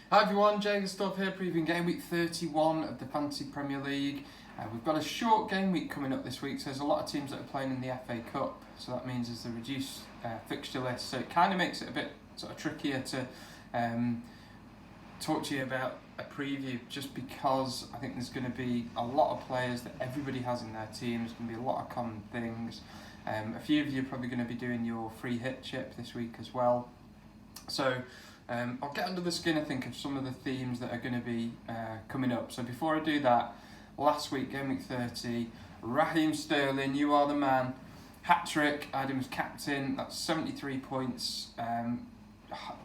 Hi everyone, Jay Egersdorff here, previewing game week 31 of the Fantasy Premier League. We've got a short game week coming up this week, so there's a lot of teams that are playing in the FA Cup, so that means there's a reduced fixture list, so it kind of makes it a bit sort of trickier to talk to you about a preview, just because I think there's going to be a lot of players that everybody has in their team. There's going to be a lot of common things. A few of you are probably going to be doing your free hit chip this week as well, so I'll get under the skin, I think, of some of the themes that are going to be coming up. So before I do that, last week, game week 30, Raheem Sterling, you are the man. Hat-trick, I had him as captain, that's 73 points.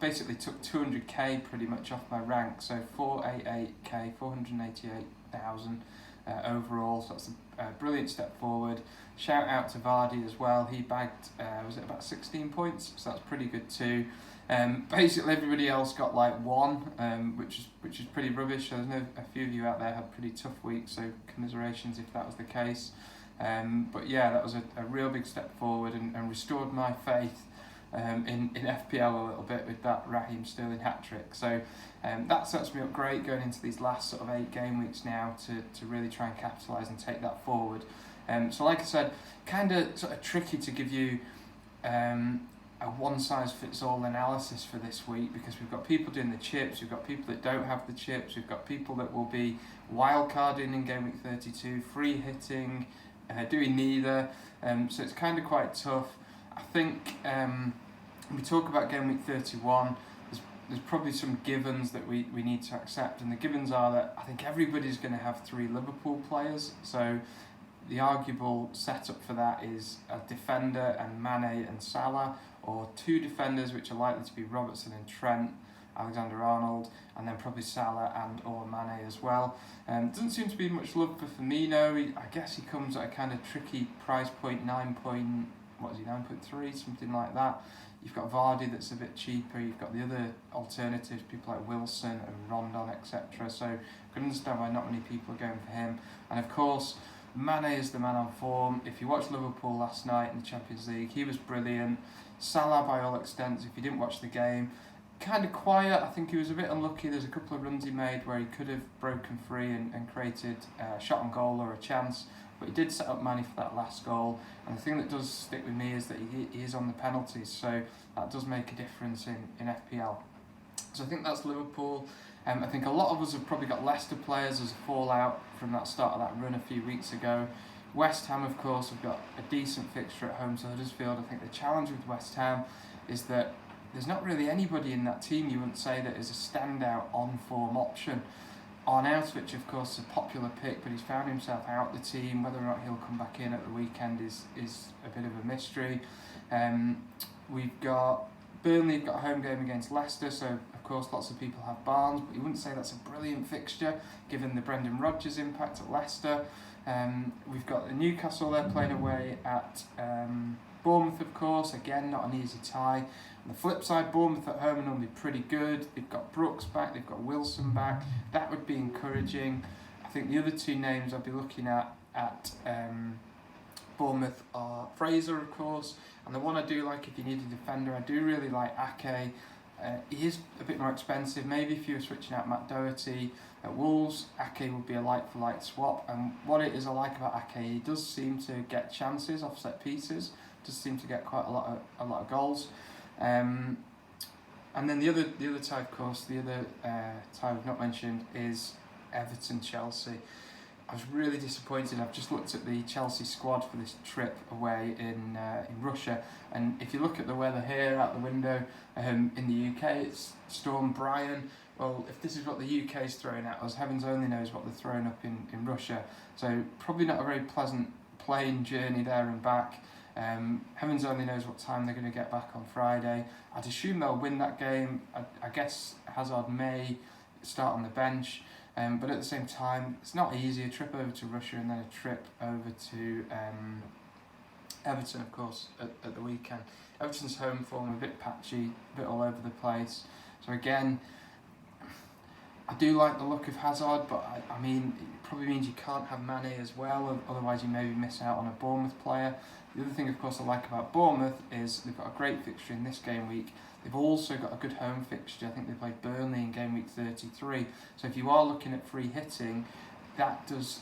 Basically took 200k pretty much off my rank, so 488k, 488,000 overall, so that's a brilliant step forward. Shout out to Vardy as well, he bagged, was it about 16 points, so that's pretty good too. Basically everybody else got like one, which is pretty rubbish. So a few of you out there had pretty tough weeks, so commiserations if that was the case. But yeah, that was a real big step forward and restored my faith in FPL a little bit with that Raheem Sterling hat-trick. So that sets me up great going into these last sort of 8 game weeks now to really try and capitalise and take that forward. So like I said, kind of sort of tricky to give you a one-size-fits-all analysis for this week, because we've got people doing the chips, we've got people that don't have the chips, we've got people that will be wildcarding in game week 32, free hitting, doing neither, so it's kind of quite tough. I think when we talk about game week 31, there's probably some givens that we need to accept, and the givens are that I think everybody's going to have 3 Liverpool players, so the arguable setup for that is a defender and Mane and Salah, or 2 defenders which are likely to be Robertson and Trent, Alexander-Arnold, and then probably Salah and or Mane as well. Doesn't seem to be much love for Firmino. I guess he comes at a kind of tricky price point, 9.3, something like that. You've got Vardy that's a bit cheaper, you've got the other alternatives, people like Wilson and Rondon, etc. So I can understand why not many people are going for him. And of course, Mane is the man on form. If you watched Liverpool last night in the Champions League, he was brilliant. Salah, by all extents, if you didn't watch the game, kind of quiet. I think he was a bit unlucky. There's a couple of runs he made where he could have broken free and created a shot on goal or a chance, but he did set up Mane for that last goal. And the thing that does stick with me is that he is on the penalties, so that does make a difference in FPL. So I think that's Liverpool. I think a lot of us have probably got Leicester players as a fallout from that start of that run a few weeks ago. West Ham, of course, have got a decent fixture at home to Huddersfield. I think the challenge with West Ham is that there's not really anybody in that team you wouldn't say that is a standout on-form option. Arnautovic, of course, is a popular pick, but he's found himself out the team. Whether or not he'll come back in at the weekend is a bit of a mystery. We've got Burnley have got a home game against Leicester, so of course lots of people have Barnes, but you wouldn't say that's a brilliant fixture given the Brendan Rodgers impact at Leicester. We've got the Newcastle, they're playing away at Bournemouth, of course, again not an easy tie. On the flip side, Bournemouth at home are normally pretty good. They've got Brooks back, they've got Wilson back, that would be encouraging. I think the other 2 names I'd be looking at Bournemouth are Fraser, of course, and the one I do like if you need a defender, I do really like Ake. He is a bit more expensive. Maybe if you were switching out Matt Doherty at Wolves, Ake would be a like-for-like swap. And what it is I like about Ake, he does seem to get chances off set pieces, does seem to get quite a lot of goals. And then the other tie, of course, the other tie we've not mentioned is Everton-Chelsea. I was really disappointed. I've just looked at the Chelsea squad for this trip away in Russia, and if you look at the weather here out the window in the UK, it's Storm Brian. Well, if this is what the UK is throwing at us, heavens only knows what they're throwing up in Russia. So probably not a very pleasant plane journey there and back. Heavens only knows what time they're going to get back on Friday. I'd assume they'll win that game. I guess Hazard may start on the bench. But at the same time, it's not easy. A trip over to Russia and then a trip over to Everton, of course, at the weekend. Everton's home form a bit patchy, a bit all over the place. So again, I do like the look of Hazard, but I mean, it probably means you can't have Mane as well, otherwise you maybe miss out on a Bournemouth player. The other thing, of course, I like about Bournemouth is they've got a great fixture in this game week. They've also got a good home fixture. I think they played Burnley in game week 33. So if you are looking at free hitting, that does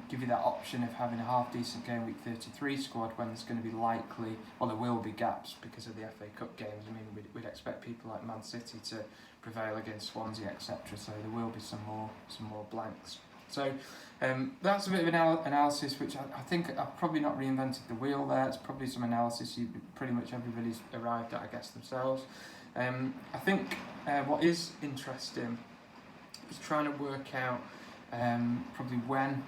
give you that option of having a half-decent game week 33 squad when there's going to be likely, well, there will be gaps because of the FA Cup games. I mean, we'd expect people like Man City to prevail against Swansea, etc. So there will be some more blanks. So that's a bit of an analysis, which I think I've probably not reinvented the wheel there. It's probably some analysis pretty much everybody's arrived at, I guess, themselves. I think what is interesting is trying to work out probably when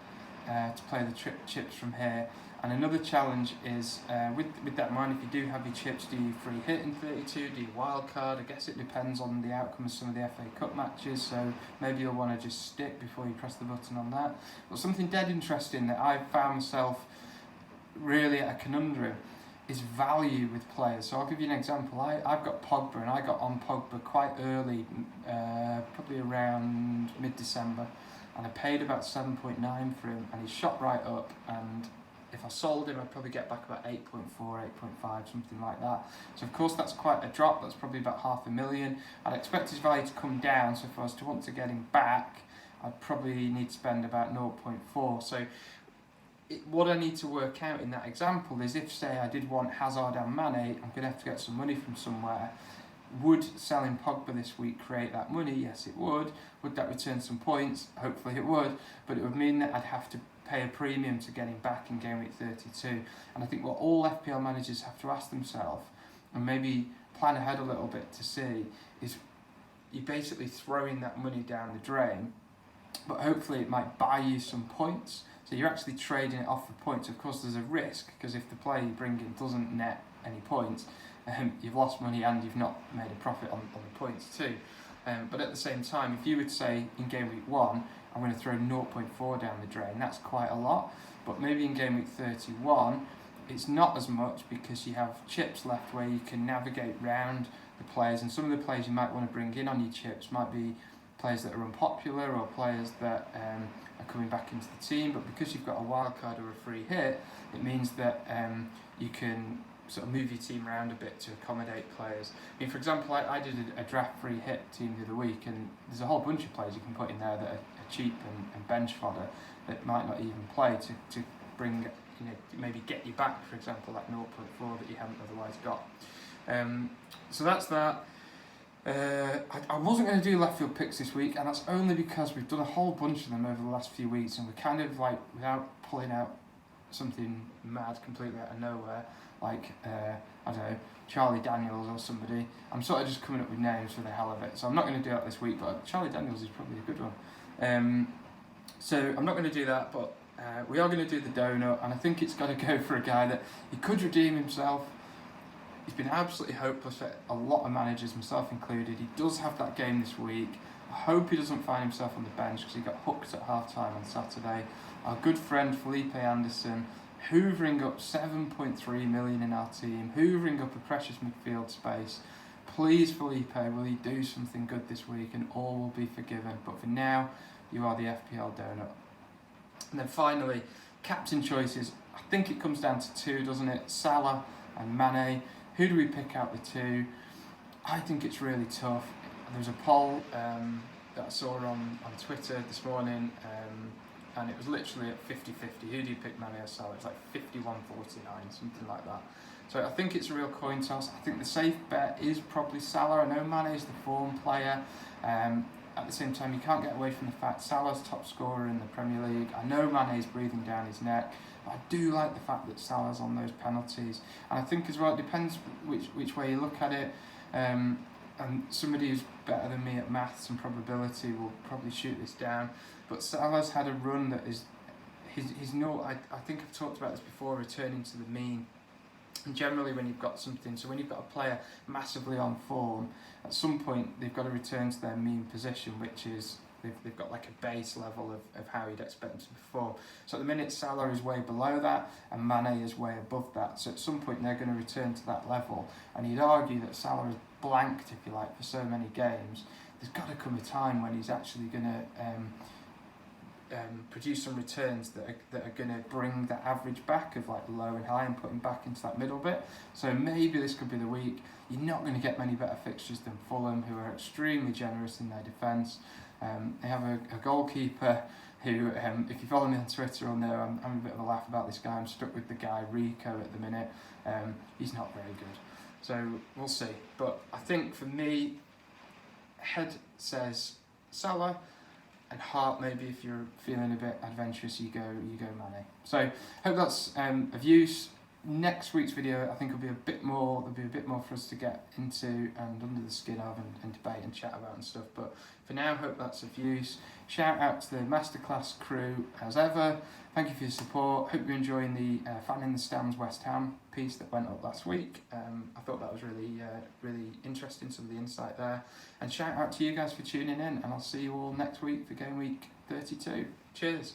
to play the chips from here. And another challenge is, with that in mind, if you do have your chips, do you free hit in 32, do you wild card? I guess it depends on the outcome of some of the FA Cup matches, so maybe you'll want to just stick before you press the button on that. But something dead interesting that I've found myself really at a conundrum is value with players. So I'll give you an example. I've got Pogba, and I got on Pogba quite early, probably around mid-December, and I paid about 7.9 for him, and he shot right up, and if I sold him, I'd probably get back about 8.4, 8.5, something like that. So of course that's quite a drop, that's probably about $500,000. I'd expect his value to come down, so if I was to want to get him back, I'd probably need to spend about 0.4. So what I need to work out in that example is if, say, I did want Hazard and Mane, I'm going to have to get some money from somewhere. Would selling Pogba this week create that money? Yes, it would. Would that return some points? Hopefully it would, but it would mean that I'd have to pay a premium to get him back in game week 32. And I think what all FPL managers have to ask themselves, and maybe plan ahead a little bit to see, is you're basically throwing that money down the drain, but hopefully it might buy you some points. So you're actually trading it off for points. Of course, there's a risk, because if the player you bring in doesn't net any points, you've lost money and you've not made a profit on the points too. But at the same time, if you would say in game week 1, I'm going to throw 0.4 down the drain, that's quite a lot. But maybe in game week 31, it's not as much, because you have chips left where you can navigate round the players, and some of the players you might want to bring in on your chips might be players that are unpopular or players that are coming back into the team. But because you've got a wild card or a free hit, it means that you can sort of move your team around a bit to accommodate players. I mean, for example, I did a draft free hit team the other week, and there's a whole bunch of players you can put in there that are cheap and bench fodder that might not even play to bring, maybe get you back, for example, that 0.4 that you haven't otherwise got. So that's that. I wasn't going to do left field picks this week, and that's only because we've done a whole bunch of them over the last few weeks, and we're kind of like, without pulling out something mad completely out of nowhere, like, I don't know, Charlie Daniels or somebody. I'm sort of just coming up with names for the hell of it, so I'm not going to do that this week, but Charlie Daniels is probably a good one. So I'm not going to do that, but we are going to do the donut, and I think it's got to go for a guy that he could redeem himself. He's been absolutely hopeless for a lot of managers, myself included. He does have that game this week. I hope he doesn't find himself on the bench, because he got hooked at half-time on Saturday. Our good friend Felipe Anderson, hoovering up 7.3 million in our team, hoovering up a precious midfield space. Please, Felipe, will you do something good this week, and all will be forgiven. But for now, you are the FPL donut. And then finally, captain choices. I think it comes down to two, doesn't it? Salah and Mane. Who do we pick out the two? I think it's really tough. There was a poll that I saw on Twitter this morning, and it was literally at 50-50. Who do you pick, Mane or Salah? It's like 51-49, something like that. So I think it's a real coin toss. I think the safe bet is probably Salah. I know Mane is the form player. At the same time, you can't get away from the fact Salah's top scorer in the Premier League. I know Mane's breathing down his neck, but I do like the fact that Salah's on those penalties. And I think as well, it depends which way you look at it. And somebody who's better than me at maths and probability will probably shoot this down. But Salah's had a run that is, he's no, I think I've talked about this before, returning to the mean. And generally when you've got something, so when you've got a player massively on form, at some point they've got to return to their mean position, which is they've got like a base level of how you'd expect them to perform. So at the minute, Salah is way below that, and Mane is way above that. So at some point, they're going to return to that level. And you'd argue that Salah is blanked, if you like, for so many games. There's got to come a time when he's actually going to produce some returns that are going to bring the average back of like low and high and put him back into that middle bit. So maybe this could be the week. You're not going to get many better fixtures than Fulham, who are extremely generous in their defence. They have a goalkeeper who, if you follow me on Twitter, will know I'm having a bit of a laugh about this guy. I'm stuck with the guy Rico at the minute. He's not very good. So we'll see. But I think for me, head says Salah, and heart, maybe if you're feeling a bit adventurous, you go Mane. So hope that's of use. Next week's video, I think, will be a bit more. There'll be a bit more for us to get into and under the skin of and debate and chat about and stuff. But for now, hope that's of use. Shout out to the masterclass crew as ever. Thank you for your support. Hope you're enjoying the Fan in the Stands West Ham piece that went up last week. I thought that was really interesting, some of the insight there. And shout out to you guys for tuning in, and I'll see you all next week for game week 32. Cheers.